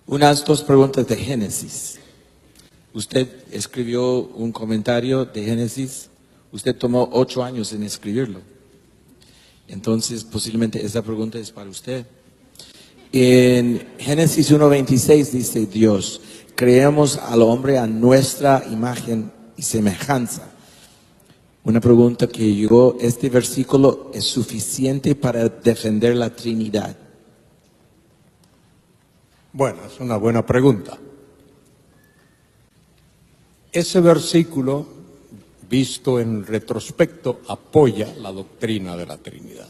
Unas dos preguntas de Génesis. Usted escribió un comentario de Génesis. Usted tomó 8 años en escribirlo. Entonces, posiblemente esa pregunta es para usted. En Génesis 1:26 dice Dios, creamos al hombre a nuestra imagen y semejanza. Una pregunta que yo, ¿este versículo es suficiente para defender la Trinidad? Bueno, es una buena pregunta. Ese versículo, visto en retrospecto, apoya la doctrina de la Trinidad.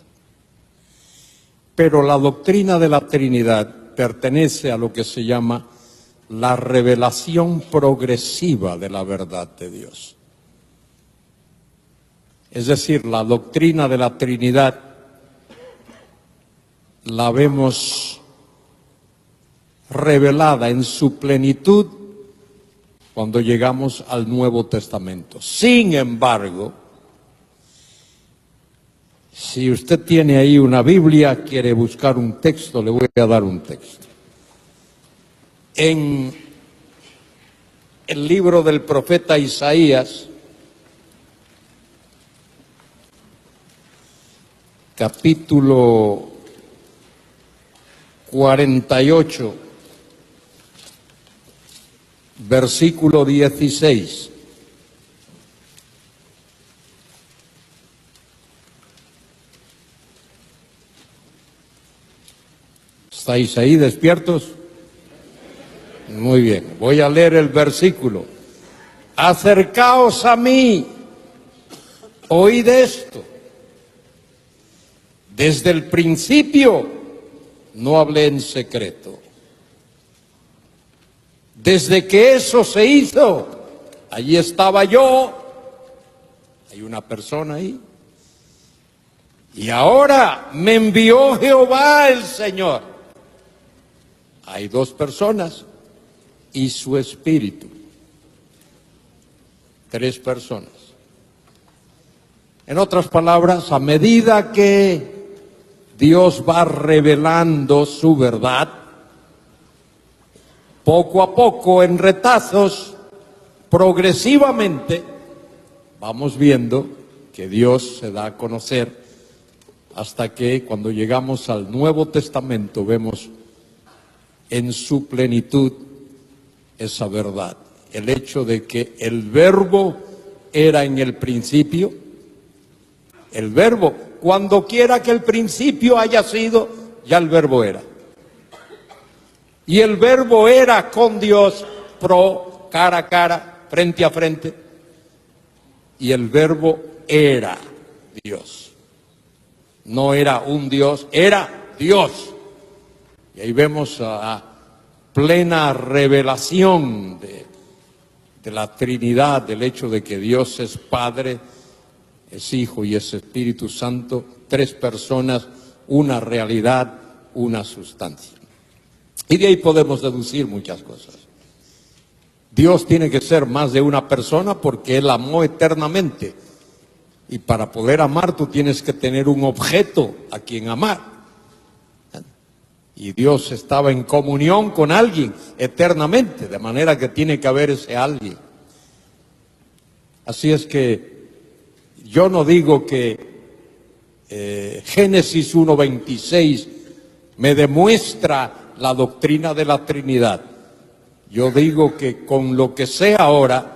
Pero la doctrina de la Trinidad pertenece a lo que se llama la revelación progresiva de la verdad de Dios. Es decir, la doctrina de la Trinidad la vemos revelada en su plenitud cuando llegamos al Nuevo Testamento. Sin embargo, si usted tiene ahí una Biblia, quiere buscar un texto, le voy a dar un texto. En el libro del profeta Isaías, capítulo 48, versículo 16. ¿Estáis ahí despiertos? Muy bien, voy a leer el versículo. Acercaos a mí, oíd esto. Desde el principio no hablé en secreto. Desde que eso se hizo, allí estaba yo. Hay una persona ahí. Y ahora me envió Jehová el Señor. Hay 2 personas y su espíritu. 3 personas. En otras palabras, a medida que Dios va revelando su verdad, poco a poco, en retazos, progresivamente, vamos viendo que Dios se da a conocer hasta que cuando llegamos al Nuevo Testamento vemos en su plenitud esa verdad. El hecho de que el Verbo era en el principio, el Verbo, cuando quiera que el principio haya sido, ya el Verbo era. Y el Verbo era con Dios, cara a cara, frente a frente. Y el Verbo era Dios. No era un Dios, era Dios. Y ahí vemos a plena revelación de la Trinidad, del hecho de que Dios es Padre, es Hijo y es Espíritu Santo, 3 personas, una realidad, una sustancia. Y de ahí podemos deducir muchas cosas. Dios tiene que ser más de una persona porque Él amó eternamente. Y para poder amar tú tienes que tener un objeto a quien amar. Y Dios estaba en comunión con alguien eternamente, de manera que tiene que haber ese alguien. Así es que yo no digo que Génesis 1:26 me demuestra la doctrina de la Trinidad. Yo digo que con lo que sé ahora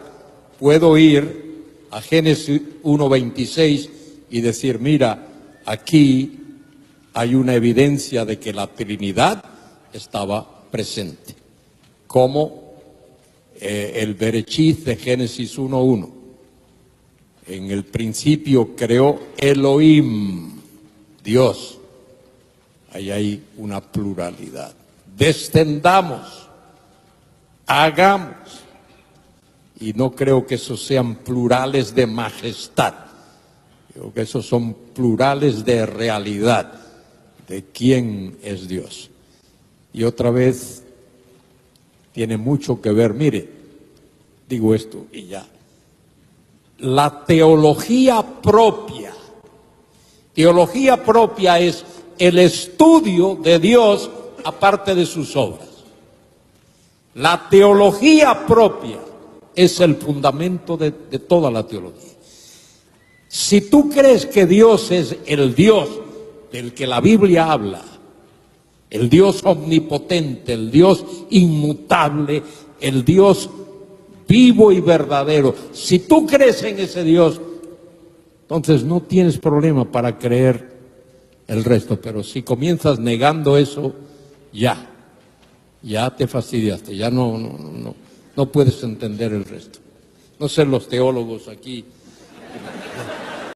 puedo ir a Génesis 1:26 y decir, mira, aquí hay una evidencia de que la Trinidad estaba presente, como el Bereshit de Génesis 1:1. En el principio creó Elohim, Dios. Ahí hay una pluralidad. Descendamos, hagamos. Y no creo que esos sean plurales de majestad. Creo que esos son plurales de realidad, de quién es Dios. Y otra vez, tiene mucho que ver, mire, digo esto y ya. La teología propia. Teología propia es el estudio de Dios aparte de sus obras. La teología propia es el fundamento de toda la teología. Si tú crees que Dios es el Dios del que la Biblia habla, el Dios omnipotente, el Dios inmutable, el Dios vivo y verdadero, si tú crees en ese Dios, entonces no tienes problema para creer el resto. Pero si comienzas negando eso, ya te fastidiaste, ya no puedes entender el resto. No sé los teólogos aquí